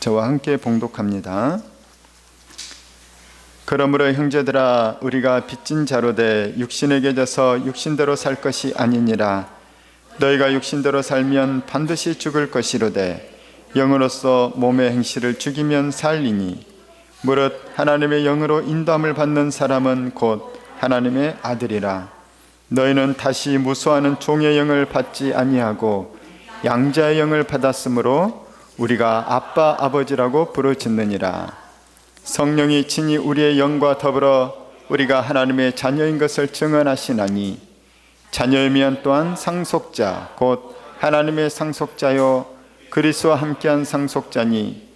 저와 함께 봉독합니다. 그러므로 형제들아, 우리가 빚진 자로 돼 육신에게 져서 육신대로 살 것이 아니니라. 너희가 육신대로 살면 반드시 죽을 것이로되 영으로서 몸의 행실을 죽이면 살리니, 무릇 하나님의 영으로 인도함을 받는 사람은 곧 하나님의 아들이라. 너희는 다시 무수하는 종의 영을 받지 아니하고 양자의 영을 받았으므로 우리가 아빠 아버지라고 부르짖느니라. 성령이 친히 우리의 영과 더불어 우리가 하나님의 자녀인 것을 증언하시나니, 자녀이면 또한 상속자 곧 하나님의 상속자요 그리스도와 함께한 상속자니,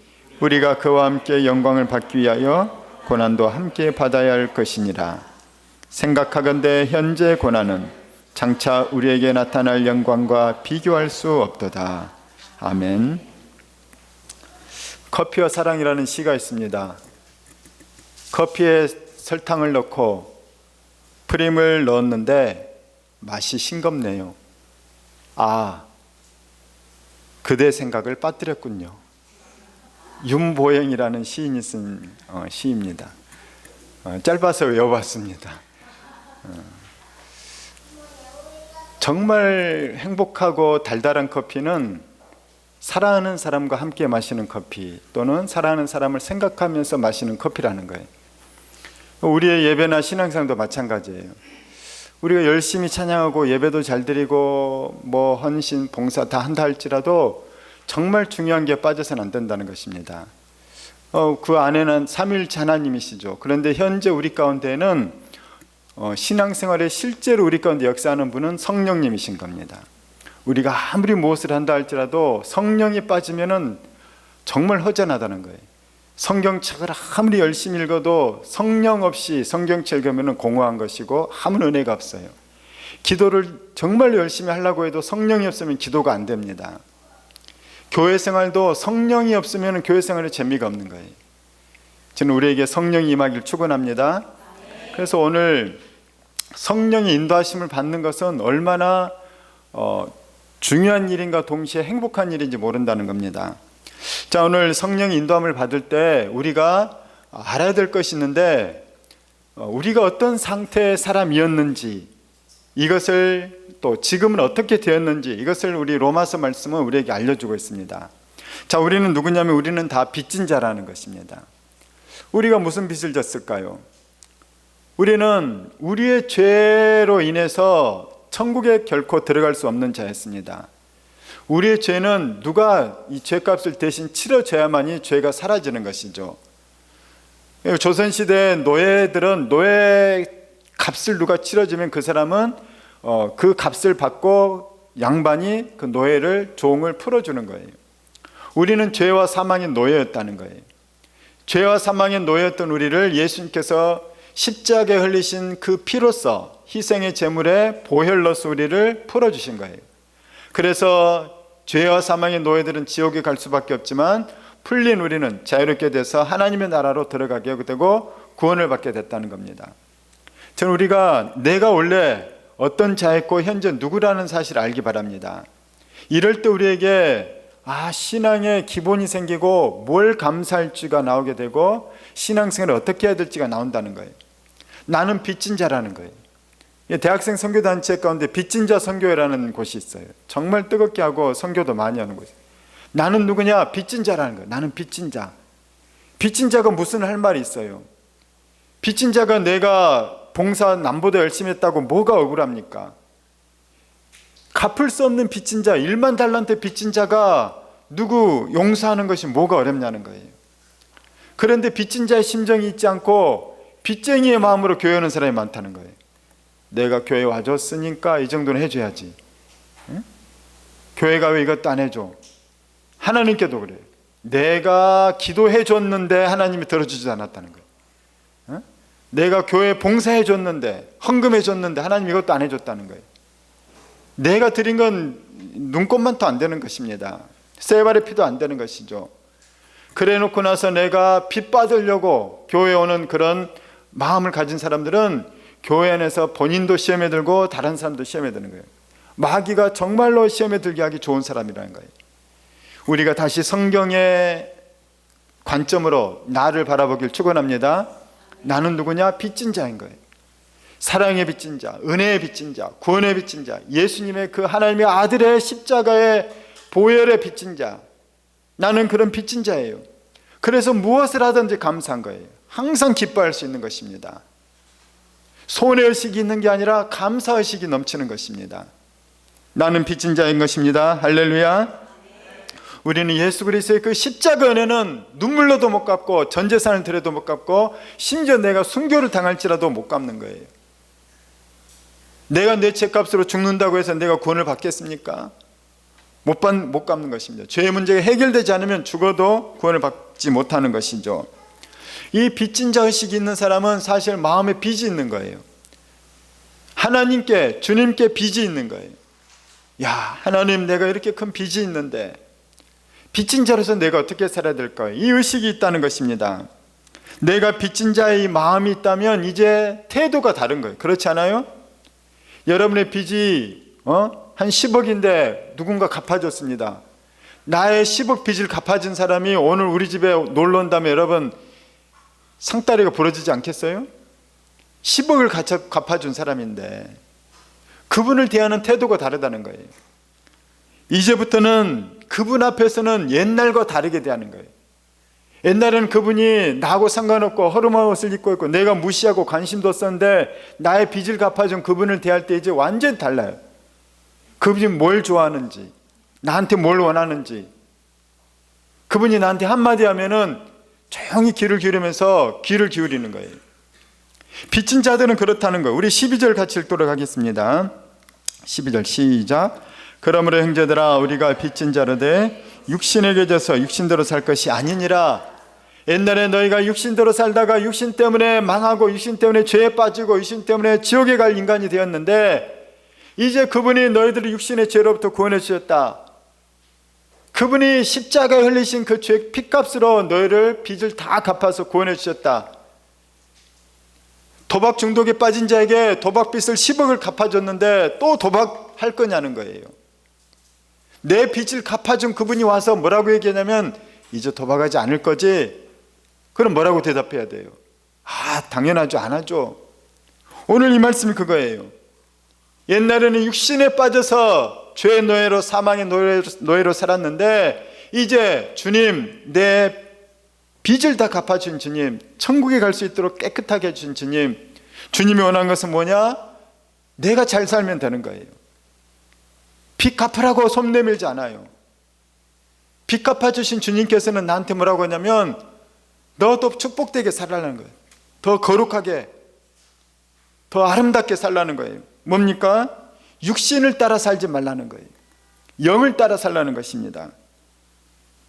우리가 그와 함께 영광을 받기 위하여 고난도 함께 받아야 할 것이니라. 생각하건대 현재 고난은 장차 우리에게 나타날 영광과 비교할 수 없도다. 아멘. 커피와 사랑이라는 시가 있습니다. 커피에 설탕을 넣고 프림을 넣었는데 맛이 싱겁네요. 아, 그대 생각을 빠뜨렸군요. 윤보행이라는 시인이 쓴 시입니다. 짧아서 외워봤습니다. 정말 행복하고 달달한 커피는 사랑하는 사람과 함께 마시는 커피, 또는 사랑하는 사람을 생각하면서 마시는 커피라는 거예요. 우리의 예배나 신앙생활도 마찬가지예요. 우리가 열심히 찬양하고 예배도 잘 드리고 헌신, 봉사 다 한다 할지라도 정말 중요한 게 빠져서는 안 된다는 것입니다. 그 안에는 삼위일체 하나님이시죠. 그런데 현재 우리 가운데는 신앙생활에 실제로 우리 가운데 역사하는 분은 성령님이신 겁니다. 우리가 아무리 무엇을 한다 할지라도 성령이 빠지면은 정말 허전하다는 거예요. 성경책을 아무리 열심히 읽어도 성령 없이 성경책 읽으면 공허한 것이고 아무 은혜가 없어요. 기도를 정말 열심히 하려고 해도 성령이 없으면 기도가 안 됩니다. 교회 생활도 성령이 없으면 교회 생활에 재미가 없는 거예요. 저는 우리에게 성령이 임하길 축원합니다. 그래서 오늘 성령의 인도하심을 받는 것은 얼마나 중요한 일인가 동시에 행복한 일인지 모른다는 겁니다. 자, 오늘 성령의 인도함을 받을 때 우리가 알아야 될 것이 있는데, 우리가 어떤 상태의 사람이었는지, 이것을 또 지금은 어떻게 되었는지, 이것을 우리 로마서 말씀은 우리에게 알려주고 있습니다. 자, 우리는 누구냐면 우리는 다 빚진 자라는 것입니다. 우리가 무슨 빚을 졌을까요? 우리는 우리의 죄로 인해서 천국에 결코 들어갈 수 없는 자였습니다. 우리의 죄는 누가 이 죄값을 대신 치러줘야만이 죄가 사라지는 것이죠. 조선시대 노예들은 노예 값을 누가 치러주면 그 사람은 그 값을 받고 양반이 그 노예를 종을 풀어주는 거예요. 우리는 죄와 사망의 노예였다는 거예요. 죄와 사망의 노예였던 우리를 예수님께서 십자가에 흘리신 그 피로써 희생의 제물에 보혈로서 우리를 풀어주신 거예요. 그래서 죄와 사망의 노예들은 지옥에 갈 수밖에 없지만 풀린 우리는 자유롭게 돼서 하나님의 나라로 들어가게 되고 구원을 받게 됐다는 겁니다. 저는 우리가 내가 원래 어떤 자였고 현재 누구라는 사실을 알기 바랍니다. 이럴 때 우리에게 신앙의 기본이 생기고 뭘 감사할지가 나오게 되고 신앙생활을 어떻게 해야 될지가 나온다는 거예요. 나는 빚진 자라는 거예요. 대학생 선교단체 가운데 빚진 자 선교회라는 곳이 있어요. 정말 뜨겁게 하고 선교도 많이 하는 곳이에요. 나는 누구냐? 빚진 자라는 거예요. 나는 빚진 자. 빚진 자가 무슨 할 말이 있어요? 빚진 자가 내가 봉사 남보다 열심히 했다고 뭐가 억울합니까? 갚을 수 없는 빚진 자, 1만 달란트 빚진 자가 누구 용서하는 것이 뭐가 어렵냐는 거예요. 그런데 빚진 자의 심정이 있지 않고 빚쟁이의 마음으로 교회 오는 사람이 많다는 거예요. 내가 교회 와줬으니까 이 정도는 해줘야지. 응? 교회가 왜 이것도 안 해줘? 하나님께도 그래요. 내가 기도해 줬는데 하나님이 들어주지 않았다는 거예요. 응? 내가 교회 봉사해 줬는데, 헌금해 줬는데 하나님 이것도 안 해줬다는 거예요. 내가 드린 건 눈곱만도 안 되는 것입니다. 세 발의 피도 안 되는 것이죠. 그래 놓고 나서 내가 빚 받으려고 교회에 오는 그런 마음을 가진 사람들은 교회 안에서 본인도 시험에 들고 다른 사람도 시험에 드는 거예요. 마귀가 정말로 시험에 들게 하기 좋은 사람이라는 거예요. 우리가 다시 성경의 관점으로 나를 바라보길 축원합니다. 나는 누구냐? 빚진 자인 거예요. 사랑의 빚진 자, 은혜의 빚진 자, 구원의 빚진 자, 예수님의 그 하나님의 아들의 십자가의 보혈의 빚진 자, 나는 그런 빚진 자예요. 그래서 무엇을 하든지 감사한 거예요. 항상 기뻐할 수 있는 것입니다. 손해의식이 있는 게 아니라 감사의식이 넘치는 것입니다. 나는 빚진 자인 것입니다. 할렐루야. 우리는 예수 그리스도의 그 십자가 은혜는 눈물로도 못 갚고 전 재산을 들여도 못 갚고 심지어 내가 순교를 당할지라도 못 갚는 거예요. 내가 내 죄값으로 죽는다고 해서 내가 구원을 받겠습니까? 못 갚는 것입니다. 죄의 문제가 해결되지 않으면 죽어도 구원을 받지 못하는 것이죠. 이 빚진 자 의식이 있는 사람은 사실 마음에 빚이 있는 거예요. 하나님께, 주님께 빚이 있는 거예요. 야, 하나님, 내가 이렇게 큰 빚이 있는데 빚진 자로서 내가 어떻게 살아야 될까요? 이 의식이 있다는 것입니다. 내가 빚진 자의 마음이 있다면 이제 태도가 다른 거예요. 그렇지 않아요? 여러분의 빚이 한 10억인데 누군가 갚아줬습니다. 나의 10억 빚을 갚아준 사람이 오늘 우리 집에 놀러 온다면 여러분 상다리가 부러지지 않겠어요? 10억을 갚아준 사람인데 그분을 대하는 태도가 다르다는 거예요. 이제부터는 그분 앞에서는 옛날과 다르게 대하는 거예요. 옛날에는 그분이 나하고 상관없고 허름한 옷을 입고 있고 내가 무시하고 관심도 없었는데 나의 빚을 갚아준 그분을 대할 때 이제 완전히 달라요. 그분이 뭘 좋아하는지, 나한테 뭘 원하는지, 그분이 나한테 한마디 하면은 조용히 귀를 기울이면서 귀를 기울이는 거예요. 빚진 자들은 그렇다는 거예요. 우리 12절 같이 읽도록 하겠습니다. 12절 시작. 그러므로 형제들아 우리가 빚진 자로되 육신에게 져서 육신대로 살 것이 아니니라. 옛날에 너희가 육신대로 살다가 육신 때문에 망하고 육신 때문에 죄에 빠지고 육신 때문에 지옥에 갈 인간이 되었는데 이제 그분이 너희들을 육신의 죄로부터 구원해 주셨다. 그분이 십자가에 흘리신 그 죄 피값으로 너희를 빚을 다 갚아서 구원해 주셨다. 도박 중독에 빠진 자에게 도박빚을 10억을 갚아줬는데 또 도박할 거냐는 거예요. 내 빚을 갚아준 그분이 와서 뭐라고 얘기하냐면 이제 도박하지 않을 거지? 그럼 뭐라고 대답해야 돼요? 당연하죠. 안 하죠. 오늘 이 말씀이 그거예요. 옛날에는 육신에 빠져서 죄의 노예로 사망의 노예로 살았는데 이제 주님, 내 빚을 다 갚아준 주님, 천국에 갈 수 있도록 깨끗하게 해준 주님, 주님이 원하는 것은 뭐냐? 내가 잘 살면 되는 거예요. 빚 갚으라고 손 내밀지 않아요. 빚 갚아주신 주님께서는 나한테 뭐라고 하냐면 너도 축복되게 살라는 거예요. 더 거룩하게, 더 아름답게 살라는 거예요. 뭡니까? 육신을 따라 살지 말라는 거예요. 영을 따라 살라는 것입니다.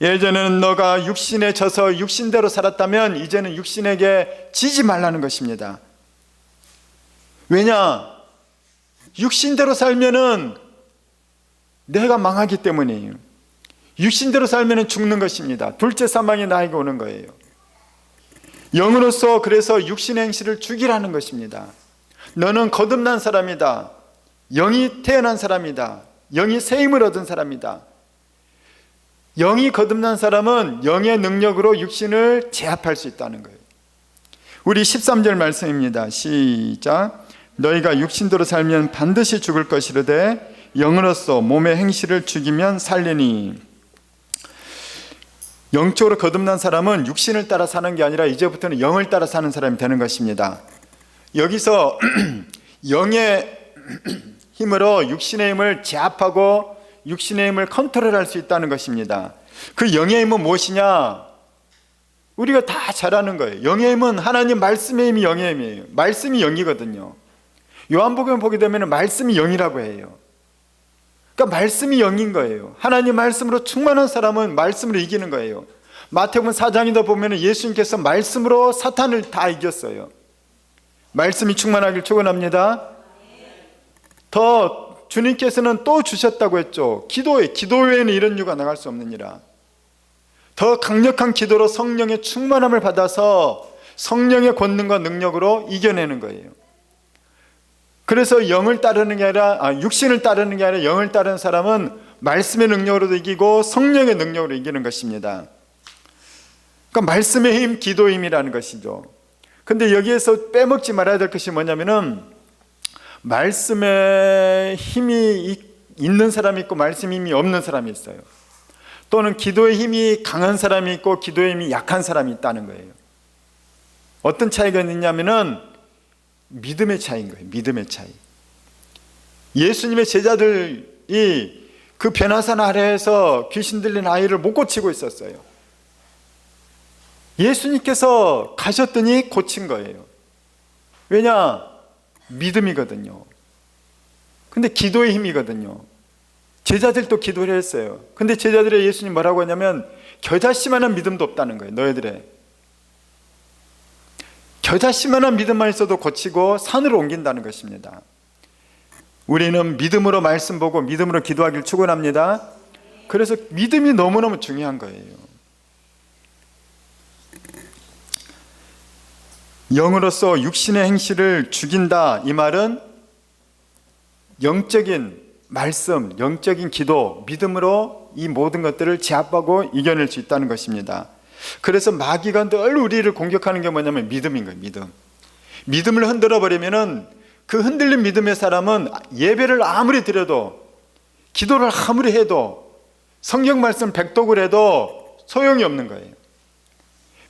예전에는 너가 육신에 져서 육신대로 살았다면 이제는 육신에게 지지 말라는 것입니다. 왜냐? 육신대로 살면은 내가 망하기 때문이에요. 육신대로 살면은 죽는 것입니다. 둘째 사망이 나에게 오는 거예요. 영으로서 그래서 육신의 행실을 죽이라는 것입니다. 너는 거듭난 사람이다. 영이 태어난 사람이다. 영이 새 힘을 얻은 사람이다. 영이 거듭난 사람은 영의 능력으로 육신을 제압할 수 있다는 거예요. 우리 13절 말씀입니다. 시작. 너희가 육신대로 살면 반드시 죽을 것이르되 영으로서 몸의 행실을 죽이면 살리니. 영적으로 거듭난 사람은 육신을 따라 사는 게 아니라 이제부터는 영을 따라 사는 사람이 되는 것입니다. 여기서 영의 힘으로 육신의 힘을 제압하고 육신의 힘을 컨트롤할 수 있다는 것입니다. 그 영의 힘은 무엇이냐? 우리가 다 잘 아는 거예요. 영의 힘은 하나님 말씀의 힘이 영의 힘이에요. 말씀이 영이거든요. 요한복음 보게 되면 말씀이 영이라고 해요. 그러니까 말씀이 영인 거예요. 하나님 말씀으로 충만한 사람은 말씀으로 이기는 거예요. 마태복음 4장에도 보면 예수님께서 말씀으로 사탄을 다 이겼어요. 말씀이 충만하길 축원합니다. 더 주님께서는 또 주셨다고 했죠. 기도 외에는 이런 유가 나갈 수 없느니라. 더 강력한 기도로 성령의 충만함을 받아서 성령의 권능과 능력으로 이겨내는 거예요. 그래서 영을 따르는 게 아니라 육신을 따르는 게 아니라 영을 따르는 사람은 말씀의 능력으로도 이기고 성령의 능력으로 이기는 것입니다. 그러니까 말씀의 힘, 기도의 힘이라는 것이죠. 근데 여기에서 빼먹지 말아야 될 것이 뭐냐면은 말씀의 힘이 있는 사람이 있고 말씀의 힘이 없는 사람이 있어요. 또는 기도의 힘이 강한 사람이 있고 기도의 힘이 약한 사람이 있다는 거예요. 어떤 차이가 있냐면은 믿음의 차이인 거예요. 믿음의 차이. 예수님의 제자들이 그 변화산 아래에서 귀신 들린 아이를 못 고치고 있었어요. 예수님께서 가셨더니 고친 거예요. 왜냐? 믿음이거든요. 근데 기도의 힘이거든요. 제자들도 기도를 했어요. 근데 제자들의 예수님 뭐라고 하냐면 겨자씨만한 믿음도 없다는 거예요. 너희들의 겨자씨만한 믿음만 있어도 고치고 산으로 옮긴다는 것입니다. 우리는 믿음으로 말씀 보고 믿음으로 기도하기를 축원합니다. 그래서 믿음이 너무너무 중요한 거예요. 영으로서 육신의 행실을 죽인다, 이 말은 영적인 말씀, 영적인 기도, 믿음으로 이 모든 것들을 제압하고 이겨낼 수 있다는 것입니다. 그래서 마귀가 늘 우리를 공격하는 게 뭐냐면 믿음인 거예요. 믿음을 흔들어 버리면은 그 흔들린 믿음의 사람은 예배를 아무리 드려도, 기도를 아무리 해도, 성경 말씀 백독을 해도 소용이 없는 거예요.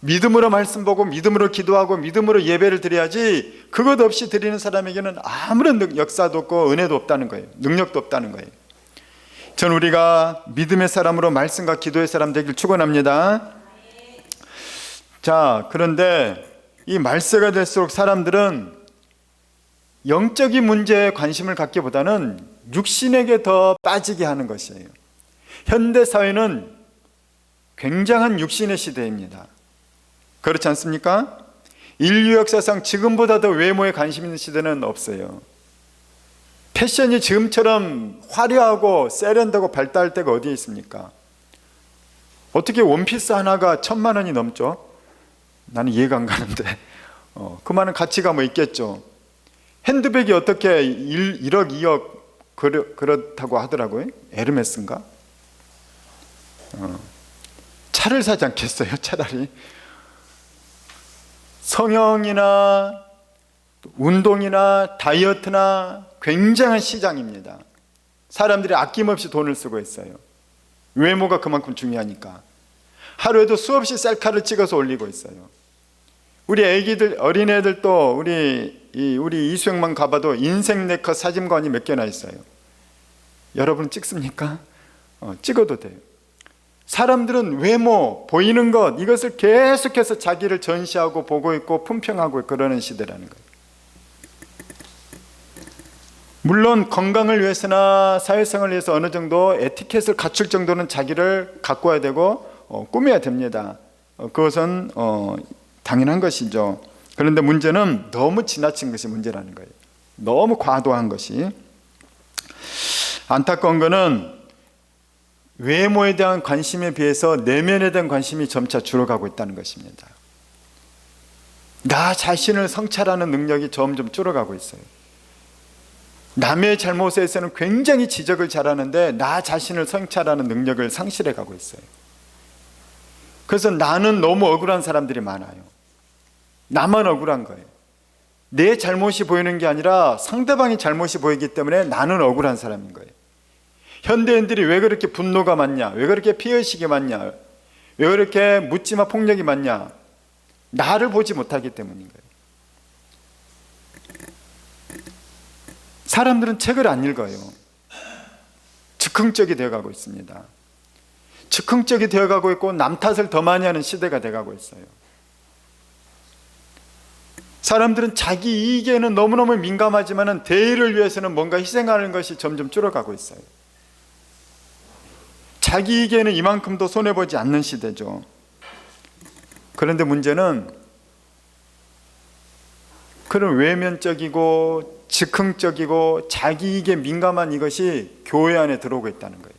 믿음으로 말씀 보고 믿음으로 기도하고 믿음으로 예배를 드려야지, 그것 없이 드리는 사람에게는 아무런 역사도 없고 은혜도 없다는 거예요. 능력도 없다는 거예요. 전 우리가 믿음의 사람으로 말씀과 기도의 사람 되길 축원합니다. 자, 그런데 이 말세가 될수록 사람들은 영적인 문제에 관심을 갖기보다는 육신에게 더 빠지게 하는 것이에요. 현대 사회는 굉장한 육신의 시대입니다. 그렇지 않습니까? 인류 역사상 지금보다 더 외모에 관심 있는 시대는 없어요. 패션이 지금처럼 화려하고 세련되고 발달할 때가 어디에 있습니까? 어떻게 원피스 하나가 1,000만 원이 넘죠? 나는 이해가 안 가는데 그 많은 가치가 뭐 있겠죠. 핸드백이 어떻게 1억 2억 그렇다고 하더라고요. 에르메스인가? 차를 사지 않겠어요? 차라리 성형이나 운동이나 다이어트나 굉장한 시장입니다. 사람들이 아낌없이 돈을 쓰고 있어요. 외모가 그만큼 중요하니까. 하루에도 수없이 셀카를 찍어서 올리고 있어요. 우리 애기들, 어린애들도 우리 이수영만 가봐도 인생 네컷 사진관이 몇 개나 있어요. 여러분 찍습니까? 찍어도 돼요. 사람들은 외모, 보이는 것, 이것을 계속해서 자기를 전시하고 보고 있고 품평하고 그러는 시대라는 거예요. 물론 건강을 위해서나 사회생활을 위해서 어느 정도 에티켓을 갖출 정도는 자기를 가꿔야 되고 꾸며야 됩니다. 그것은 당연한 것이죠. 그런데 문제는 너무 지나친 것이 문제라는 거예요. 너무 과도한 것이. 안타까운 것은 외모에 대한 관심에 비해서 내면에 대한 관심이 점차 줄어가고 있다는 것입니다. 나 자신을 성찰하는 능력이 점점 줄어가고 있어요. 남의 잘못에 대해서는 굉장히 지적을 잘하는데 나 자신을 성찰하는 능력을 상실해 가고 있어요. 그래서 나는 너무 억울한 사람들이 많아요. 나만 억울한 거예요. 내 잘못이 보이는 게 아니라 상대방이 잘못이 보이기 때문에 나는 억울한 사람인 거예요. 현대인들이 왜 그렇게 분노가 많냐? 왜 그렇게 피해의식이 많냐? 왜 그렇게 묻지마 폭력이 많냐? 나를 보지 못하기 때문인 거예요. 사람들은 책을 안 읽어요. 즉흥적이 되어가고 있습니다. 즉흥적이 되어가고 있고 남 탓을 더 많이 하는 시대가 되어가고 있어요. 사람들은 자기 이익에는 너무너무 민감하지만 대의를 위해서는 뭔가 희생하는 것이 점점 줄어가고 있어요. 자기 이익에는 이만큼도 손해보지 않는 시대죠. 그런데 문제는 그런 외면적이고 즉흥적이고 자기 이익에 민감한 이것이 교회 안에 들어오고 있다는 거예요.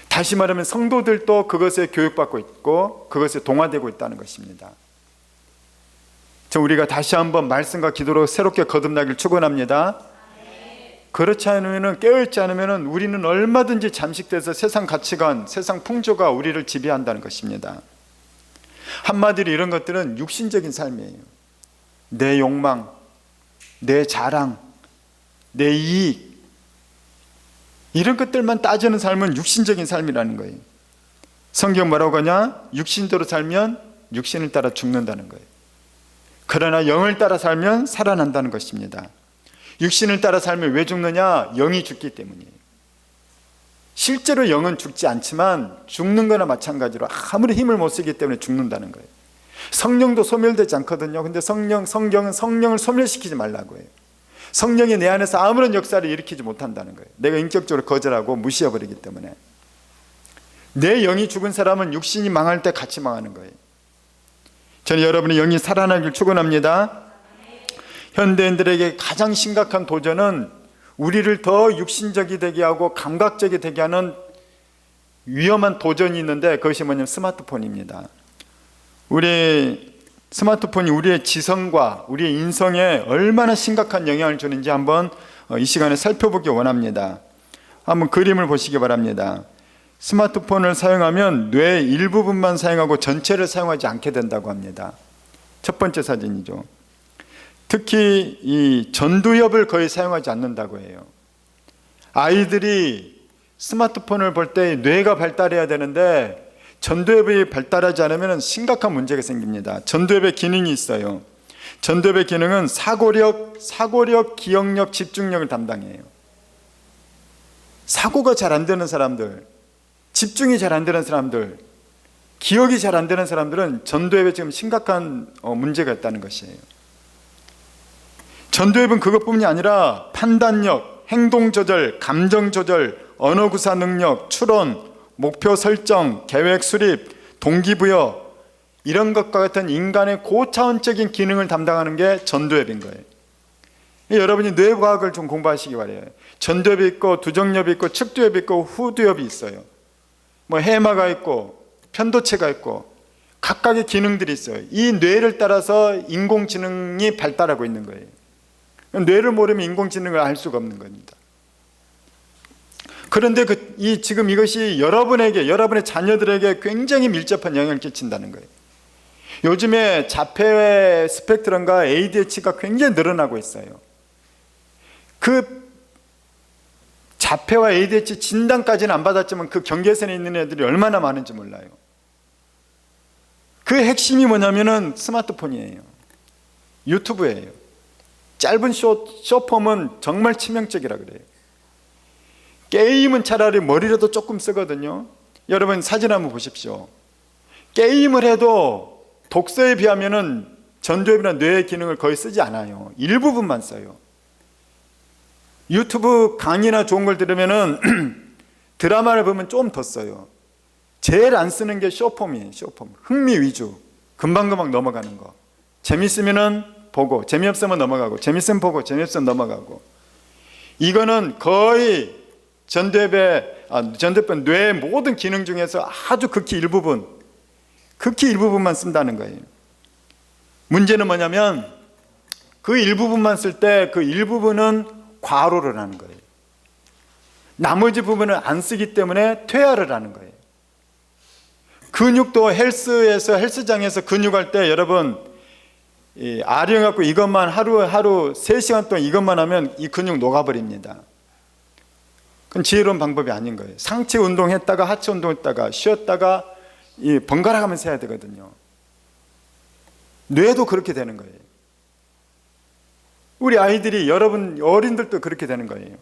다시 말하면 성도들도 그것에 교육받고 있고 그것에 동화되고 있다는 것입니다. 우리가 다시 한번 말씀과 기도로 새롭게 거듭나길 축원합니다. 그렇지 않으면, 깨어있지 않으면 우리는 얼마든지 잠식돼서 세상 가치관, 세상 풍조가 우리를 지배한다는 것입니다. 한마디로 이런 것들은 육신적인 삶이에요. 내 욕망, 내 자랑, 내 이익, 이런 것들만 따지는 삶은 육신적인 삶이라는 거예요. 성경 뭐라고 하냐? 육신대로 살면 육신을 따라 죽는다는 거예요. 그러나 영을 따라 살면 살아난다는 것입니다. 육신을 따라 살면 왜 죽느냐? 영이 죽기 때문이에요. 실제로 영은 죽지 않지만 죽는 거나 마찬가지로 아무리 힘을 못 쓰기 때문에 죽는다는 거예요. 성령도 소멸되지 않거든요. 근데 성경은 성령을 소멸시키지 말라고 해요. 성령이 내 안에서 아무런 역사를 일으키지 못한다는 거예요. 내가 인격적으로 거절하고 무시해버리기 때문에. 내 영이 죽은 사람은 육신이 망할 때 같이 망하는 거예요. 저는 여러분의 영이 살아나길 축원합니다. 현대인들에게 가장 심각한 도전은 우리를 더 육신적이 되게 하고 감각적이 되게 하는 위험한 도전이 있는데, 그것이 뭐냐면 스마트폰입니다. 우리 스마트폰이 우리의 지성과 우리의 인성에 얼마나 심각한 영향을 주는지 한번 이 시간에 살펴보기 원합니다. 한번 그림을 보시기 바랍니다. 스마트폰을 사용하면 뇌의 일부분만 사용하고 전체를 사용하지 않게 된다고 합니다. 첫 번째 사진이죠. 특히 이 전두엽을 거의 사용하지 않는다고 해요. 아이들이 스마트폰을 볼 때 뇌가 발달해야 되는데 전두엽이 발달하지 않으면 심각한 문제가 생깁니다. 전두엽의 기능이 있어요. 전두엽의 기능은 사고력, 기억력, 집중력을 담당해요. 사고가 잘 안 되는 사람들, 집중이 잘 안 되는 사람들, 기억이 잘 안 되는 사람들은 전두엽에 지금 심각한 문제가 있다는 것이에요. 전두엽은 그것뿐이 아니라 판단력, 행동 조절, 감정 조절, 언어 구사 능력, 추론, 목표 설정, 계획 수립, 동기부여, 이런 것과 같은 인간의 고차원적인 기능을 담당하는 게 전두엽인 거예요. 여러분이 뇌과학을 좀 공부하시기 바래요. 전두엽이 있고 두정엽이 있고 측두엽이 있고 후두엽이 있어요. 뭐 해마가 있고 편도체가 있고 각각의 기능들이 있어요. 이 뇌를 따라서 인공지능이 발달하고 있는 거예요. 뇌를 모르면 인공지능을 알 수가 없는 겁니다. 그런데 지금 이것이 여러분의 자녀들에게 굉장히 밀접한 영향을 끼친다는 거예요. 요즘에 자폐 스펙트럼과 ADHD가 굉장히 늘어나고 있어요. 그 자폐와 ADHD 진단까지는 안 받았지만 그 경계선에 있는 애들이 얼마나 많은지 몰라요. 그 핵심이 뭐냐면은 스마트폰이에요. 유튜브예요. 짧은 쇼폼은 정말 치명적이라 그래요. 게임은 차라리 머리라도 조금 쓰거든요. 여러분 사진 한번 보십시오. 게임을 해도 독서에 비하면은 전두엽이나 뇌의 기능을 거의 쓰지 않아요. 일부분만 써요. 유튜브 강의나 좋은 걸 들으면은 드라마를 보면 좀 더 써요. 제일 안 쓰는 게 쇼폼이에요. 쇼폼. 흥미 위주. 금방금방 넘어가는 거. 재밌으면은 보고, 재미없으면 넘어가고, 재밌으면 보고, 재미없으면 넘어가고. 이거는 거의 전두엽 뇌의 모든 기능 중에서 아주 극히 일부분만 쓴다는 거예요. 문제는 뭐냐면 그 일부분만 쓸 때 그 일부분은 과로를 하는 거예요. 나머지 부분은 안 쓰기 때문에 퇴화를 하는 거예요. 근육도 헬스장에서 근육할 때 여러분 아령 갖고 이것만 하루 3시간 동안 이것만 하면 이 근육 녹아버립니다. 그건 지혜로운 방법이 아닌 거예요. 상체 운동했다가 하체 운동했다가 쉬었다가 번갈아 가면서 해야 되거든요. 뇌도 그렇게 되는 거예요. 우리 아이들이, 여러분 어린들도 그렇게 되는 거예요.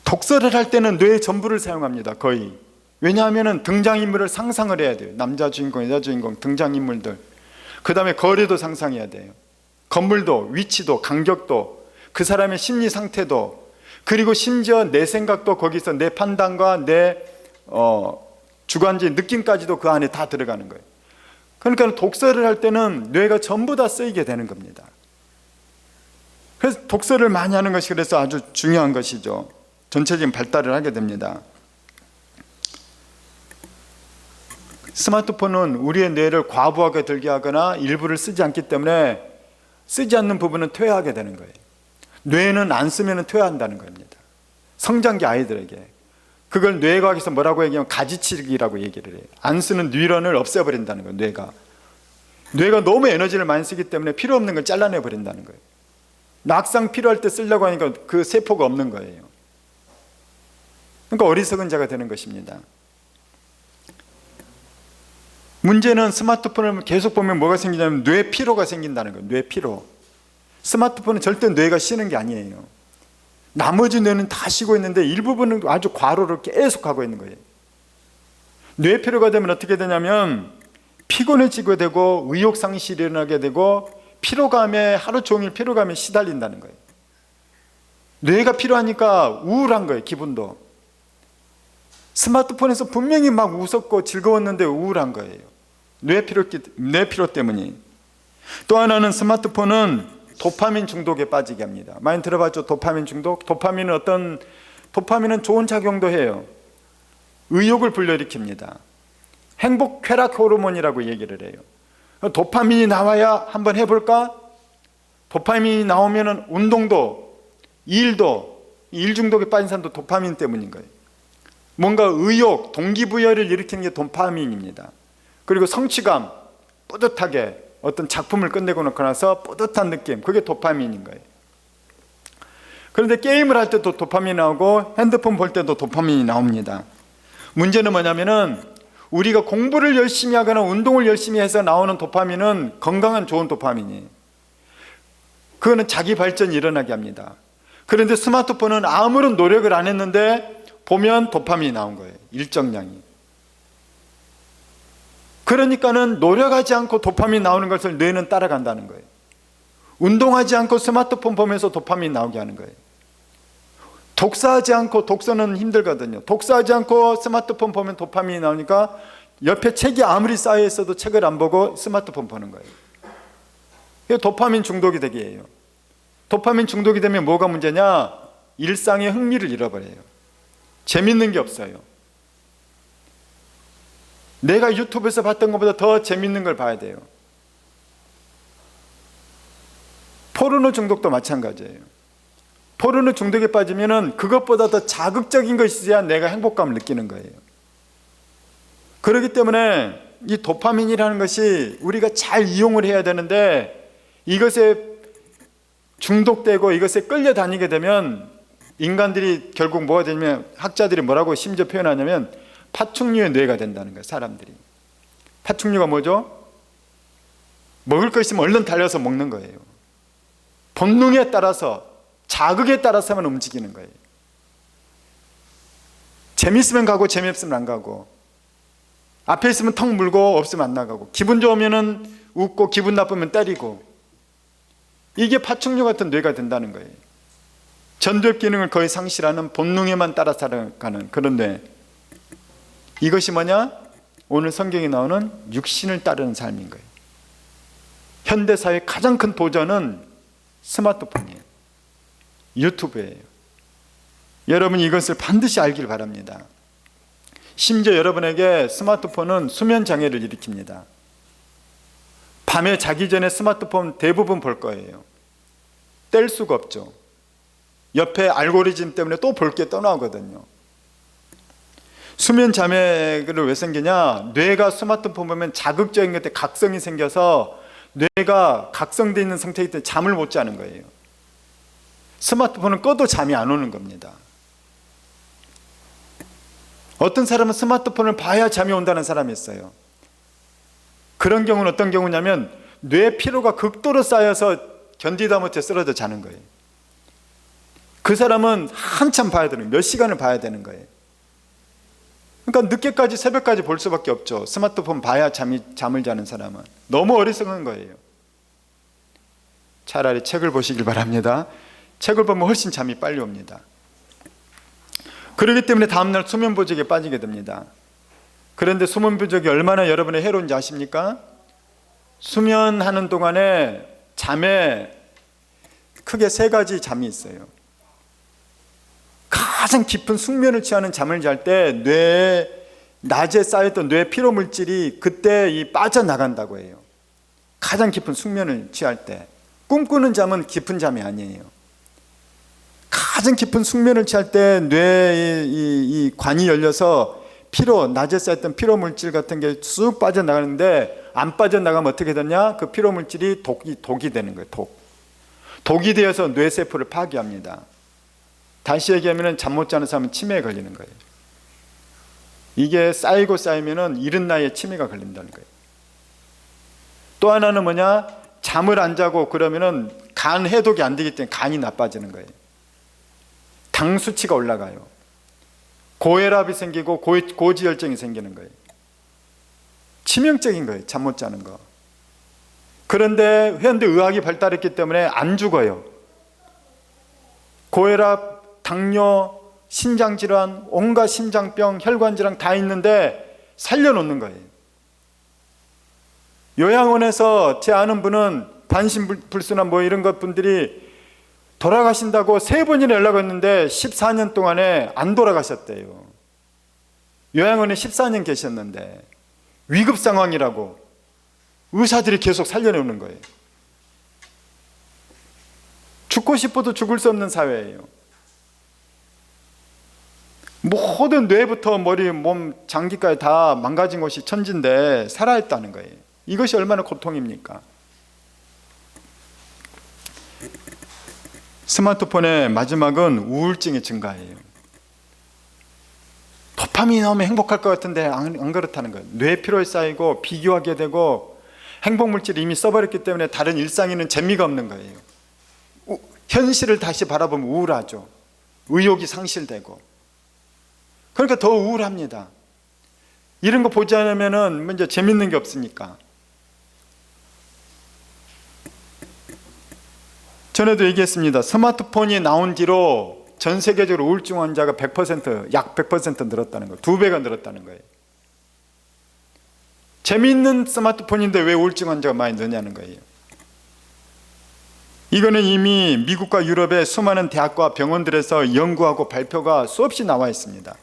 독서를 할 때는 뇌의 전부를 사용합니다. 거의. 왜냐하면 등장인물을 상상을 해야 돼요. 남자 주인공, 여자 주인공, 등장인물들. 그 다음에 거리도 상상해야 돼요. 건물도, 위치도, 간격도, 그 사람의 심리 상태도, 그리고 심지어 내 생각도 거기서 내 판단과 내 주관적인 느낌까지도 그 안에 다 들어가는 거예요. 그러니까 독서를 할 때는 뇌가 전부 다 쓰이게 되는 겁니다. 그래서 독서를 많이 하는 것이 그래서 아주 중요한 것이죠. 전체적인 발달을 하게 됩니다. 스마트폰은 우리의 뇌를 과부하게 들게 하거나 일부를 쓰지 않기 때문에 쓰지 않는 부분은 퇴화하게 되는 거예요. 뇌는 안 쓰면 퇴화한다는 겁니다. 성장기 아이들에게. 그걸 뇌과학에서 뭐라고 얘기하면 가지치기라고 얘기를 해요. 안 쓰는 뉴런을 없애버린다는 거예요. 뇌가 너무 에너지를 많이 쓰기 때문에 필요 없는 걸 잘라내 버린다는 거예요. 막상 필요할 때 쓰려고 하니까 그 세포가 없는 거예요. 그러니까 어리석은 자가 되는 것입니다. 문제는 스마트폰을 계속 보면 뭐가 생기냐면 뇌 피로가 생긴다는 거예요. 뇌 피로. 스마트폰은 절대 뇌가 쉬는 게 아니에요. 나머지 뇌는 다 쉬고 있는데 일부분은 아주 과로를 계속 하고 있는 거예요. 뇌 피로가 되면 어떻게 되냐면 피곤해지게 되고 의욕상실이 일어나게 되고 피로감에 하루 종일 피로감에 시달린다는 거예요. 뇌가 피로하니까 우울한 거예요. 기분도. 스마트폰에서 분명히 막 웃었고 즐거웠는데 우울한 거예요. 뇌 피로 때문이. 또 하나는 스마트폰은 도파민 중독에 빠지게 합니다. 많이 들어봤죠? 도파민 중독. 도파민은 좋은 작용도 해요. 의욕을 불러일으킵니다. 행복 쾌락 호르몬이라고 얘기를 해요. 도파민이 나와야 한번 해볼까? 도파민이 나오면 운동도, 일도, 일 중독에 빠진 사람도 도파민 때문인 거예요. 뭔가 의욕, 동기부여를 일으키는 게 도파민입니다. 그리고 성취감, 뿌듯하게 어떤 작품을 끝내고 놓고 나서 뿌듯한 느낌, 그게 도파민인 거예요. 그런데 게임을 할 때도 도파민이 나오고 핸드폰 볼 때도 도파민이 나옵니다. 문제는 뭐냐면은 우리가 공부를 열심히 하거나 운동을 열심히 해서 나오는 도파민은 건강한 좋은 도파민이에요. 그거는 자기 발전이 일어나게 합니다. 그런데 스마트폰은 아무런 노력을 안 했는데 보면 도파민이 나온 거예요. 일정량이. 그러니까는 노력하지 않고 도파민 나오는 것을 뇌는 따라간다는 거예요. 운동하지 않고 스마트폰 보면서 도파민 나오게 하는 거예요. 독서하지 않고, 독서는 힘들거든요. 독서하지 않고 스마트폰 보면 도파민이 나오니까 옆에 책이 아무리 쌓여 있어도 책을 안 보고 스마트폰 보는 거예요. 이게 도파민 중독이 되게 해요. 도파민 중독이 되면 뭐가 문제냐? 일상의 흥미를 잃어버려요. 재밌는 게 없어요. 내가 유튜브에서 봤던 것보다 더 재밌는 걸 봐야 돼요. 포르노 중독도 마찬가지예요. 포르노 중독에 빠지면은 그것보다 더 자극적인 것이 있어야 내가 행복감을 느끼는 거예요. 그렇기 때문에 이 도파민이라는 것이 우리가 잘 이용을 해야 되는데 이것에 중독되고 이것에 끌려다니게 되면 인간들이 결국 뭐가 되냐면 학자들이 뭐라고 심지어 표현하냐면 파충류의 뇌가 된다는 거예요. 사람들이. 파충류가 뭐죠? 먹을 거 있으면 얼른 달려서 먹는 거예요. 본능에 따라서, 자극에 따라서만 움직이는 거예요. 재밌으면 가고 재미없으면 안 가고, 앞에 있으면 턱 물고 없으면 안 나가고, 기분 좋으면 웃고 기분 나쁘면 때리고, 이게 파충류 같은 뇌가 된다는 거예요. 전두엽 기능을 거의 상실하는 본능에만 따라 살아가는 그런 뇌. 이것이 뭐냐? 오늘 성경에 나오는 육신을 따르는 삶인 거예요. 현대사회의 가장 큰 도전은 스마트폰이에요. 유튜브예요. 여러분 이것을 반드시 알길 바랍니다. 심지어 여러분에게 스마트폰은 수면 장애를 일으킵니다. 밤에 자기 전에 스마트폰 대부분 볼 거예요. 뗄 수가 없죠. 옆에 알고리즘 때문에 또 볼 게 또 나오거든요. 수면 장애를 왜 생기냐? 뇌가 스마트폰 보면 자극적인 것에 각성이 생겨서 뇌가 각성되어 있는 상태이기 때문에 잠을 못 자는 거예요. 스마트폰은 꺼도 잠이 안 오는 겁니다. 어떤 사람은 스마트폰을 봐야 잠이 온다는 사람이 있어요. 그런 경우는 어떤 경우냐면 뇌 피로가 극도로 쌓여서 견디다 못해 쓰러져 자는 거예요. 그 사람은 한참 봐야 되는 거예요. 몇 시간을 봐야 되는 거예요. 그러니까 늦게까지 새벽까지 볼 수밖에 없죠. 스마트폰 봐야 잠을 자는 사람은. 너무 어리석은 거예요. 차라리 책을 보시길 바랍니다. 책을 보면 훨씬 잠이 빨리 옵니다. 그렇기 때문에 다음날 수면부족에 빠지게 됩니다. 그런데 수면부족이 얼마나 여러분의 해로운지 아십니까? 수면하는 동안에 잠에 크게 세 가지 잠이 있어요. 가장 깊은 숙면을 취하는 잠을 잘 때 뇌에 낮에 쌓였던 뇌 피로 물질이 그때 빠져나간다고 해요. 가장 깊은 숙면을 취할 때. 꿈꾸는 잠은 깊은 잠이 아니에요. 가장 깊은 숙면을 취할 때 뇌의 이 관이 열려서 낮에 쌓였던 피로 물질 같은 게 쑥 빠져나가는데, 안 빠져나가면 어떻게 되냐? 그 피로 물질이 독이 되는 거예요. 독이 되어서 뇌세포를 파괴합니다. 다시 얘기하면 잠 못 자는 사람은 치매에 걸리는 거예요. 이게 쌓이면은 이른 나이에 치매가 걸린다는 거예요. 또 하나는 뭐냐? 잠을 안 자고 그러면은 간 해독이 안 되기 때문에 간이 나빠지는 거예요. 당 수치가 올라가요. 고혈압이 생기고 고지혈증이 생기는 거예요. 치명적인 거예요, 잠 못 자는 거. 그런데 현대 의학이 발달했기 때문에 안 죽어요. 고혈압, 당뇨, 신장질환, 온갖 심장병, 혈관질환 다 있는데 살려놓는 거예요. 요양원에서 제 아는 분은 반신불수나 뭐 이런 것 분들이 돌아가신다고 3번이나 연락했는데 14년 동안에 안 돌아가셨대요. 요양원에 14년 계셨는데 위급 상황이라고 의사들이 계속 살려놓는 거예요. 죽고 싶어도 죽을 수 없는 사회예요. 모든 뇌부터 머리, 몸, 장기까지 다 망가진 것이 천지인데 살아있다는 거예요. 이것이 얼마나 고통입니까? 스마트폰의 마지막은 우울증의 증가예요. 도파민이 나오면 행복할 것 같은데 안 그렇다는 거예요. 뇌 피로에 쌓이고 비교하게 되고 행복물질을 이미 써버렸기 때문에 다른 일상에는 재미가 없는 거예요. 현실을 다시 바라보면 우울하죠. 의욕이 상실되고. 그러니까 더 우울합니다. 이런 거 보지 않으면 먼저 재밌는 게 없으니까. 전에도 얘기했습니다. 스마트폰이 나온 뒤로 전 세계적으로 우울증 환자가 100%, 약 100% 늘었다는 거예요. 2배가 늘었다는 거예요. 재미있는 스마트폰인데 왜 우울증 환자가 많이 느냐는 거예요. 이거는 이미 미국과 유럽의 수많은 대학과 병원들에서 연구하고 발표가 수없이 나와 있습니다.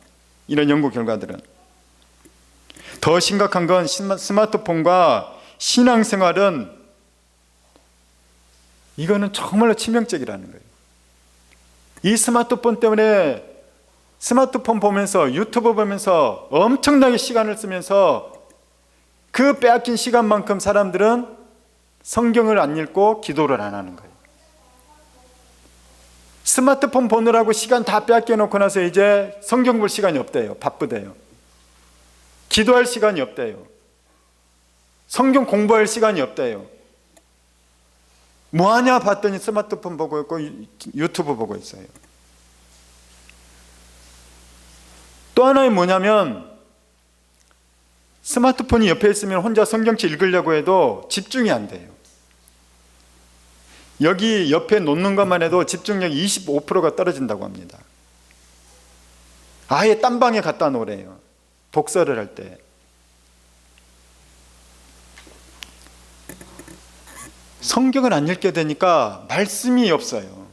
이런 연구 결과들은. 더 심각한 건 스마트폰과 신앙생활은 이거는 정말로 치명적이라는 거예요. 이 스마트폰 때문에 스마트폰 보면서 유튜브 보면서 엄청나게 시간을 쓰면서 그 빼앗긴 시간만큼 사람들은 성경을 안 읽고 기도를 안 하는 거예요. 스마트폰 보느라고 시간 다 빼앗겨 놓고 나서 이제 성경 볼 시간이 없대요. 바쁘대요. 기도할 시간이 없대요. 성경 공부할 시간이 없대요. 뭐하냐 봤더니 스마트폰 보고 있고 유튜브 보고 있어요. 또 하나는 뭐냐면 스마트폰이 옆에 있으면 혼자 성경책 읽으려고 해도 집중이 안 돼요. 여기 옆에 놓는 것만 해도 집중력이 25%가 떨어진다고 합니다. 아예 딴 방에 갖다 놓으래요. 독서를 할 때. 성경을 안 읽게 되니까 말씀이 없어요.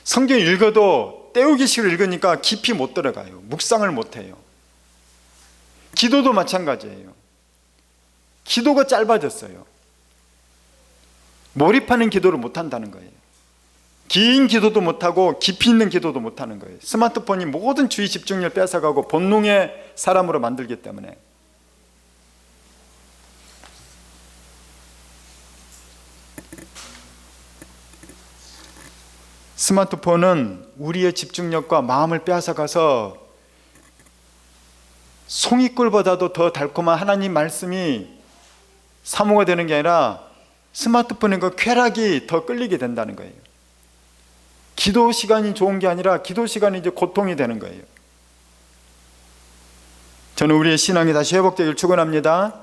성경 읽어도 때우기식으로 읽으니까 깊이 못 들어가요. 묵상을 못 해요. 기도도 마찬가지예요. 기도가 짧아졌어요. 몰입하는 기도를 못 한다는 거예요. 긴 기도도 못하고 깊이 있는 기도도 못하는 거예요. 스마트폰이 모든 주의 집중력을 뺏어가고 본능의 사람으로 만들기 때문에. 스마트폰은 우리의 집중력과 마음을 빼앗아가서 송이꿀보다도 더 달콤한 하나님 말씀이 사모가 되는 게 아니라 스마트폰의 그 쾌락이 더 끌리게 된다는 거예요. 기도 시간이 좋은 게 아니라 기도 시간이 이제 고통이 되는 거예요. 저는 우리의 신앙이 다시 회복되길 축원합니다.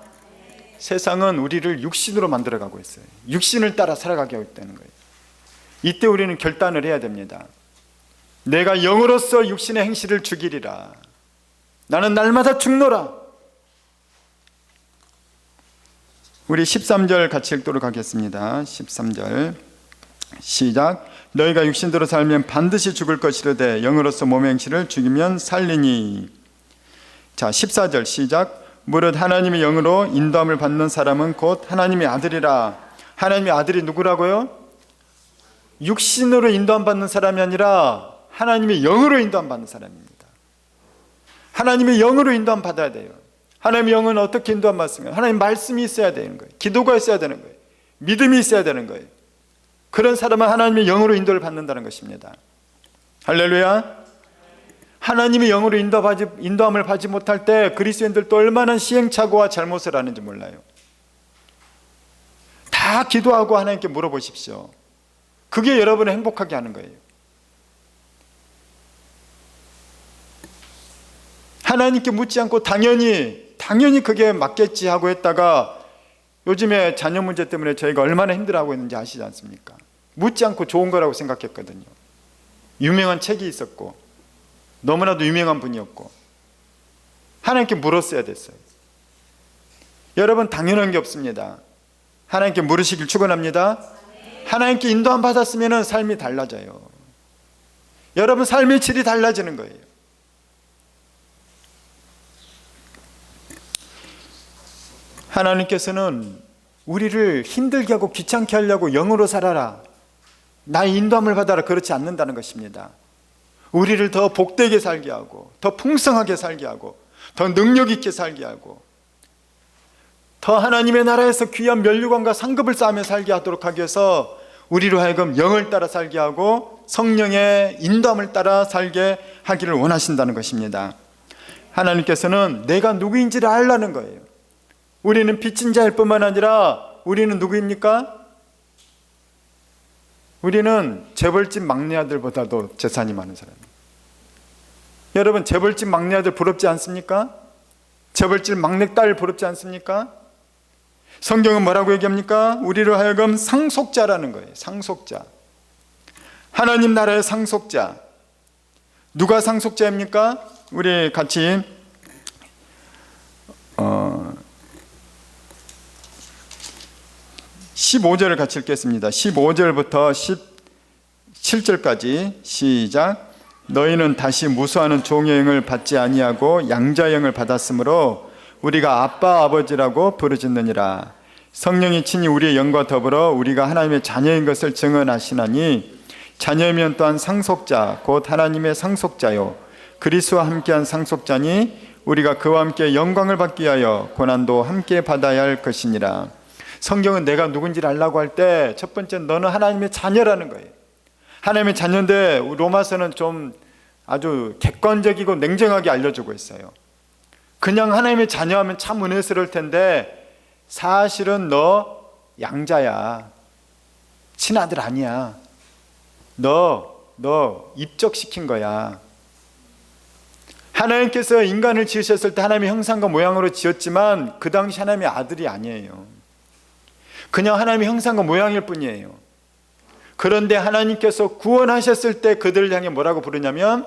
세상은 우리를 육신으로 만들어가고 있어요. 육신을 따라 살아가게 하고 있다는 거예요. 이때 우리는 결단을 해야 됩니다. 내가 영으로서 육신의 행실을 죽이리라. 나는 날마다 죽노라. 우리 13절 같이 읽도록 하겠습니다. 13절 시작. 너희가 육신대로 살면 반드시 죽을 것이로되 영으로서 몸의 행실을 죽이면 살리니. 자, 14절 시작. 무릇 하나님의 영으로 인도함을 받는 사람은 곧 하나님의 아들이라. 하나님의 아들이 누구라고요? 육신으로 인도함 받는 사람이 아니라 하나님의 영으로 인도함 받는 사람입니다. 하나님의 영으로 인도함 받아야 돼요. 하나님의 영은 어떻게 인도함 받습니까? 하나님 말씀이 있어야 되는 거예요. 기도가 있어야 되는 거예요. 믿음이 있어야 되는 거예요. 그런 사람은 하나님의 영으로 인도를 받는다는 것입니다. 할렐루야. 하나님의 영으로 인도함을 받지 못할 때 그리스도인들도 얼마나 시행착오와 잘못을 하는지 몰라요. 다 기도하고 하나님께 물어보십시오. 그게 여러분을 행복하게 하는 거예요. 하나님께 묻지 않고 당연히 그게 맞겠지 하고 했다가 요즘에 자녀 문제 때문에 저희가 얼마나 힘들어하고 있는지 아시지 않습니까? 묻지 않고 좋은 거라고 생각했거든요. 유명한 책이 있었고 너무나도 유명한 분이었고 하나님께 물었어야 됐어요. 여러분, 당연한 게 없습니다. 하나님께 물으시길 축원합니다. 하나님께 인도함 받았으면 삶이 달라져요. 여러분, 삶의 질이 달라지는 거예요. 하나님께서는 우리를 힘들게 하고 귀찮게 하려고 영으로 살아라, 나의 인도함을 받아라, 그렇지 않는다는 것입니다. 우리를 더 복되게 살게 하고 더 풍성하게 살게 하고 더 능력 있게 살게 하고 더 하나님의 나라에서 귀한 면류관과 상급을 쌓으며 살게 하도록 하기 위해서 우리로 하여금 영을 따라 살게 하고 성령의 인도함을 따라 살게 하기를 원하신다는 것입니다. 하나님께서는 내가 누구인지를 알라는 거예요. 우리는 빚진 자일 뿐만 아니라 우리는 누구입니까? 우리는 재벌집 막내 아들보다도 재산이 많은 사람입니다. 여러분, 재벌집 막내 아들 부럽지 않습니까? 재벌집 막내 딸 부럽지 않습니까? 성경은 뭐라고 얘기합니까? 우리로 하여금 상속자라는 거예요. 상속자. 하나님 나라의 상속자. 누가 상속자입니까? 우리 같이 15절을 같이 읽겠습니다. 15절부터 17절까지 시작. 너희는 다시 무수하는 종의 영을 받지 아니하고 양자의 영을 받았으므로 우리가 아빠 아버지라고 부르짖느니라. 성령이 친히 우리의 영과 더불어 우리가 하나님의 자녀인 것을 증언하시나니 자녀이면 또한 상속자 곧 하나님의 상속자요 그리스도와 함께한 상속자니 우리가 그와 함께 영광을 받기 위하여 고난도 함께 받아야 할 것이니라. 성경은 내가 누군지를 알라고 할 때 첫 번째, 너는 하나님의 자녀라는 거예요. 하나님의 자녀인데 로마서는 좀 아주 객관적이고 냉정하게 알려주고 있어요. 그냥 하나님의 자녀하면 참 은혜스러울 텐데 사실은 너 양자야. 친아들 아니야. 너 입적시킨 거야. 하나님께서 인간을 지으셨을 때 하나님의 형상과 모양으로 지었지만 그 당시 하나님의 아들이 아니에요. 그냥 하나님의 형상과 모양일 뿐이에요. 그런데 하나님께서 구원하셨을 때 그들을 향해 뭐라고 부르냐면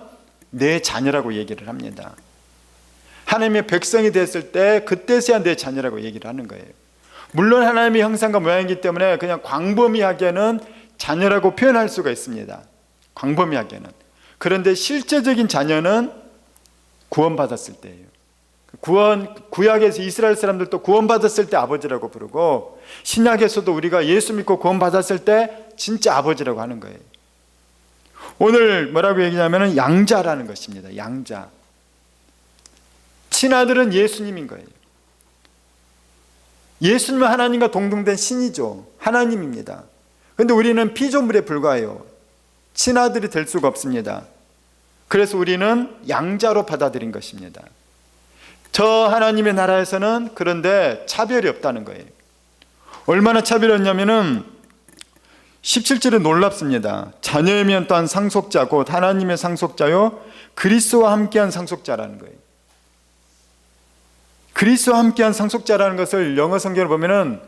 내 자녀라고 얘기를 합니다. 하나님의 백성이 됐을 때 그때서야 내 자녀라고 얘기를 하는 거예요. 물론 하나님의 형상과 모양이기 때문에 그냥 광범위하게는 자녀라고 표현할 수가 있습니다. 광범위하게는. 그런데 실제적인 자녀는 구원받았을 때예요. 구약에서 이스라엘 사람들도 구원받았을 때 아버지라고 부르고 신약에서도 우리가 예수 믿고 구원받았을 때 진짜 아버지라고 하는 거예요. 오늘 뭐라고 얘기하냐면 양자라는 것입니다. 양자. 친아들은 예수님인 거예요. 예수님은 하나님과 동등된 신이죠. 하나님입니다. 그런데 우리는 피조물에 불과해요. 친아들이 될 수가 없습니다. 그래서 우리는 양자로 받아들인 것입니다. 저 하나님의 나라에서는 그런데 차별이 없다는 거예요. 얼마나 차별이 없냐면은 17절은 놀랍습니다. 자녀이면 또한 상속자 곧 하나님의 상속자요 그리스도와 함께한 상속자라는 거예요. 그리스도와 함께한 상속자라는 것을 영어 성경을 보면은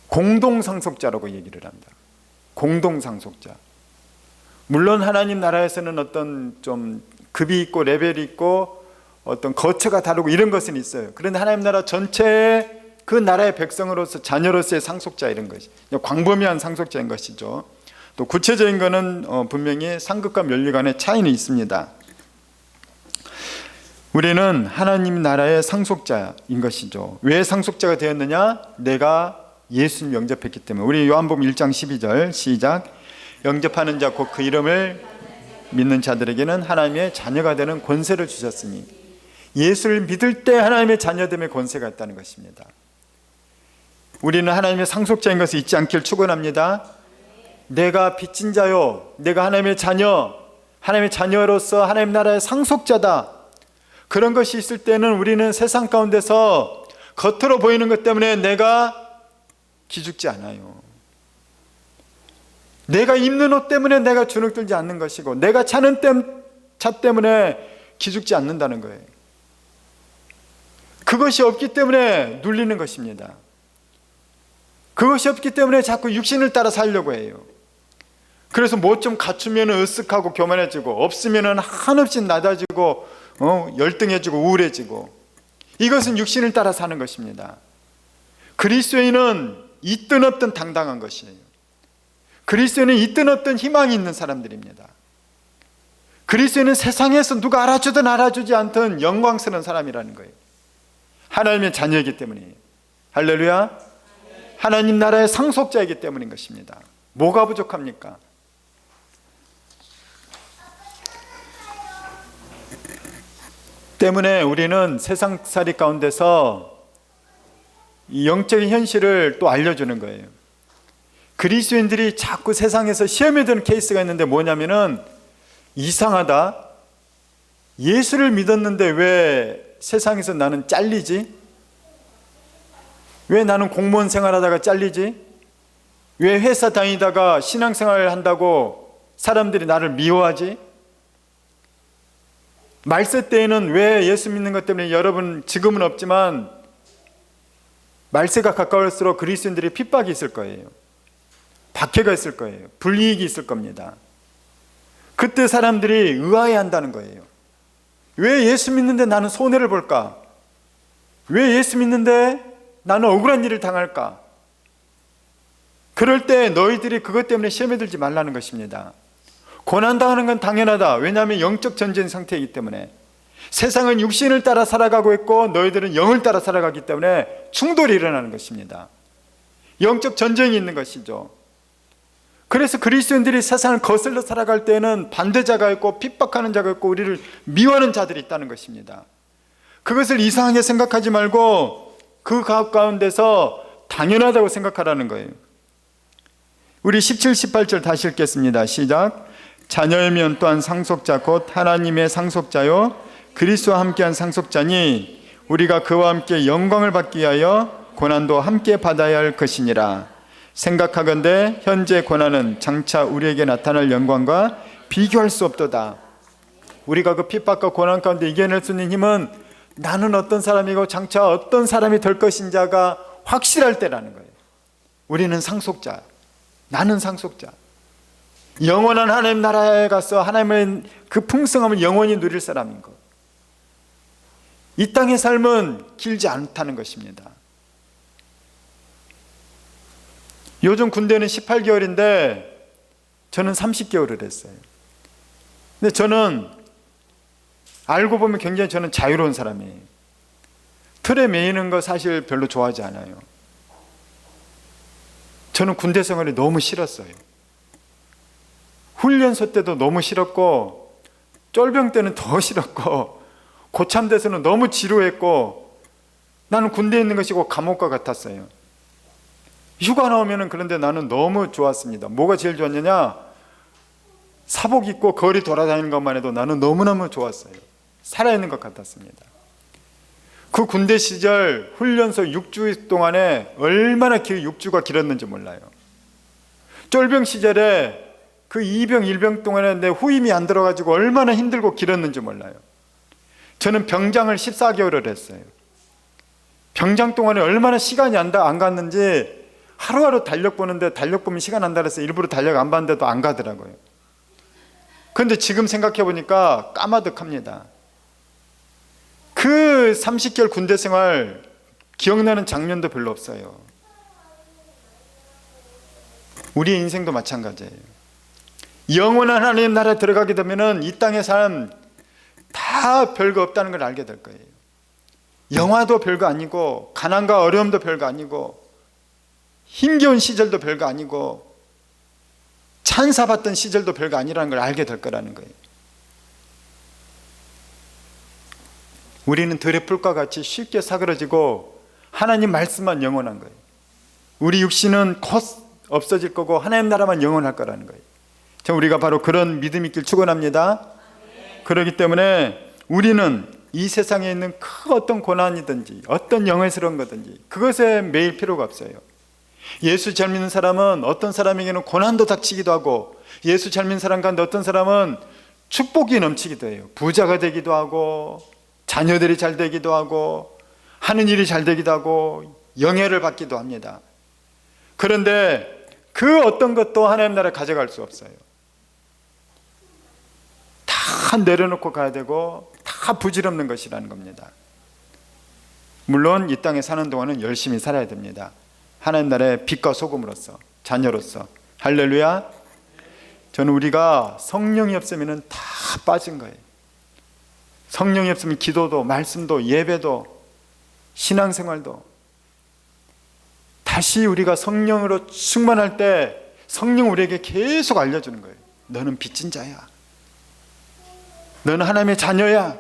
공동 상속자라고 얘기를 합니다. 공동 상속자. 물론 하나님 나라에서는 어떤 좀 급이 있고 레벨이 있고 어떤 거처가 다르고 이런 것은 있어요. 그런데 하나님 나라 전체의 그 나라의 백성으로서 자녀로서의 상속자 이런 것이 광범위한 상속자인 것이죠. 또 구체적인 것은 분명히 상급과 면류 간의 차이는 있습니다. 우리는 하나님 나라의 상속자인 것이죠. 왜 상속자가 되었느냐? 내가 예수님 영접했기 때문에. 우리 요한복음 1장 12절 시작. 영접하는 자 곧 그 이름을 믿는 자들에게는 하나님의 자녀가 되는 권세를 주셨으니, 예수를 믿을 때 하나님의 자녀됨의 권세가 있다는 것입니다. 우리는 하나님의 상속자인 것을 잊지 않길 축원합니다. 내가 빚진 자요, 내가 하나님의 자녀, 하나님의 자녀로서 하나님 나라의 상속자다. 그런 것이 있을 때는 우리는 세상 가운데서 겉으로 보이는 것 때문에 내가 기죽지 않아요. 내가 입는 옷 때문에 내가 주눅들지 않는 것이고, 내가 차는 차 때문에 기죽지 않는다는 거예요. 그것이 없기 때문에 눌리는 것입니다. 그것이 없기 때문에 자꾸 육신을 따라 살려고 해요. 그래서 뭐 좀 갖추면 으쓱하고 교만해지고, 없으면 한없이 낮아지고 열등해지고 우울해지고, 이것은 육신을 따라 사는 것입니다. 그리스도인은 있든 없든 당당한 것이에요. 그리스도인은 있든 없든 희망이 있는 사람들입니다. 그리스도인은 세상에서 누가 알아주든 알아주지 않든 영광스러운 사람이라는 거예요. 하나님의 자녀이기 때문이에요. 할렐루야. 하나님 나라의 상속자이기 때문인 것입니다. 뭐가 부족합니까? 때문에 우리는 세상살이 가운데서 이 영적인 현실을 또 알려주는 거예요. 그리스도인들이 자꾸 세상에서 시험에 드는 케이스가 있는데 뭐냐면은, 이상하다, 예수를 믿었는데 왜 세상에서 나는 잘리지? 왜 나는 공무원 생활하다가 잘리지? 왜 회사 다니다가 신앙생활을 한다고 사람들이 나를 미워하지? 말세 때에는 왜 예수 믿는 것 때문에, 여러분 지금은 없지만 말세가 가까울수록 그리스도인들이 핍박이 있을 거예요. 박해가 있을 거예요. 불이익이 있을 겁니다. 그때 사람들이 의아해한다는 거예요. 왜 예수 믿는데 나는 손해를 볼까? 왜 예수 믿는데 나는 억울한 일을 당할까? 그럴 때 너희들이 그것 때문에 시험에 들지 말라는 것입니다. 고난당하는 건 당연하다. 왜냐하면 영적 전쟁 상태이기 때문에. 세상은 육신을 따라 살아가고 있고 너희들은 영을 따라 살아가기 때문에 충돌이 일어나는 것입니다. 영적 전쟁이 있는 것이죠. 그래서 그리스도인들이 세상을 거슬러 살아갈 때에는 반대자가 있고 핍박하는 자가 있고 우리를 미워하는 자들이 있다는 것입니다. 그것을 이상하게 생각하지 말고 그 가운데서 당연하다고 생각하라는 거예요. 우리 17, 18절 다시 읽겠습니다. 시작. 자녀이면 또한 상속자 곧 하나님의 상속자요 그리스도와 함께한 상속자니 우리가 그와 함께 영광을 받기 위하여 고난도 함께 받아야 할 것이니라. 생각하건대 현재 고난은 장차 우리에게 나타날 영광과 비교할 수 없도다. 우리가 그 핍박과 고난 가운데 이겨낼 수 있는 힘은 나는 어떤 사람이고 장차 어떤 사람이 될 것인자가 확실할 때라는 거예요. 우리는 상속자, 나는 상속자, 영원한 하나님 나라에 가서 하나님의 그 풍성함을 영원히 누릴 사람인 것. 이 땅의 삶은 길지 않다는 것입니다. 요즘 군대는 18개월인데 저는 30개월을 했어요. 근데 저는 알고 보면 굉장히 저는 자유로운 사람이에요. 틀에 매이는 거 사실 별로 좋아하지 않아요. 저는 군대 생활이 너무 싫었어요. 훈련소 때도 너무 싫었고 쫄병 때는 더 싫었고 고참돼서는 너무 지루했고 나는 군대에 있는 것이 고 감옥과 같았어요. 휴가 나오면 그런데 나는 너무 좋았습니다. 뭐가 제일 좋았느냐? 사복 입고 거리 돌아다니는 것만 해도 나는 너무너무 좋았어요. 살아있는 것 같았습니다. 그 군대 시절 훈련소 6주 동안에 얼마나 6주가 길었는지 몰라요. 쫄병 시절에 그 2병 1병 동안에 내 후임이 안 들어가지고 얼마나 힘들고 길었는지 몰라요. 저는 병장을 14개월을 했어요. 병장 동안에 얼마나 시간이 안 갔는지 하루하루 달력 보는데 달력 보면 시간 안 달아서 일부러 달력 안 봤는데도 안 가더라고요. 그런데 지금 생각해 보니까 까마득합니다. 그 30개월 군대 생활 기억나는 장면도 별로 없어요. 우리의 인생도 마찬가지예요. 영원한 하나님 나라에 들어가게 되면 이 땅의 삶 다 별거 없다는 걸 알게 될 거예요. 영화도 별거 아니고 가난과 어려움도 별거 아니고 힘겨운 시절도 별거 아니고 찬사받던 시절도 별거 아니라는 걸 알게 될 거라는 거예요. 우리는 들의 풀과 같이 쉽게 사그러지고 하나님 말씀만 영원한 거예요. 우리 육신은 곧 없어질 거고 하나님 나라만 영원할 거라는 거예요. 자, 우리가 바로 그런 믿음 있길 축원합니다. 그렇기 때문에 우리는 이 세상에 있는 큰 어떤 고난이든지 어떤 영예스러운 거든지 그것에 매일 필요가 없어요. 예수 잘 믿는 사람은 어떤 사람에게는 고난도 닥치기도 하고, 예수 잘 믿는 사람 가운데 어떤 사람은 축복이 넘치기도 해요. 부자가 되기도 하고, 자녀들이 잘 되기도 하고, 하는 일이 잘 되기도 하고, 영예를 받기도 합니다. 그런데 그 어떤 것도 하나님 나라에 가져갈 수 없어요. 다 내려놓고 가야 되고 다 부질없는 것이라는 겁니다. 물론 이 땅에 사는 동안은 열심히 살아야 됩니다. 하나님 나라의 빛과 소금으로서, 자녀로서. 할렐루야. 저는 우리가 성령이 없으면 다 빠진 거예요. 성령이 없으면 기도도, 말씀도, 예배도, 신앙생활도. 다시 우리가 성령으로 충만할 때 성령 우리에게 계속 알려주는 거예요. 너는 빚진 자야. 너는 하나님의 자녀야.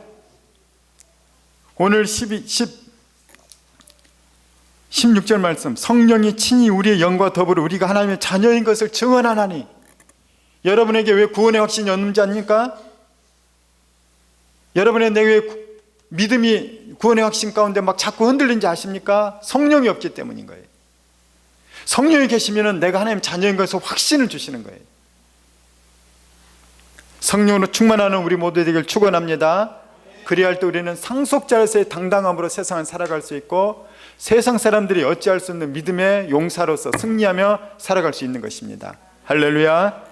오늘 16절 말씀, 성령이 친히 우리의 영과 더불어 우리가 하나님의 자녀인 것을 증언하나니. 여러분에게 왜 구원의 확신이 없는지 아닙니까? 여러분의 내 믿음이 구원의 확신 가운데 막 자꾸 흔들린지 아십니까? 성령이 없기 때문인 거예요. 성령이 계시면 내가 하나님 자녀인 것을 확신을 주시는 거예요. 성령으로 충만하는 우리 모두 되길 축원합니다. 그리할 때 우리는 상속자로서의 당당함으로 세상을 살아갈 수 있고, 세상 사람들이 어찌할 수 없는 믿음의 용사로서 승리하며 살아갈 수 있는 것입니다. 할렐루야.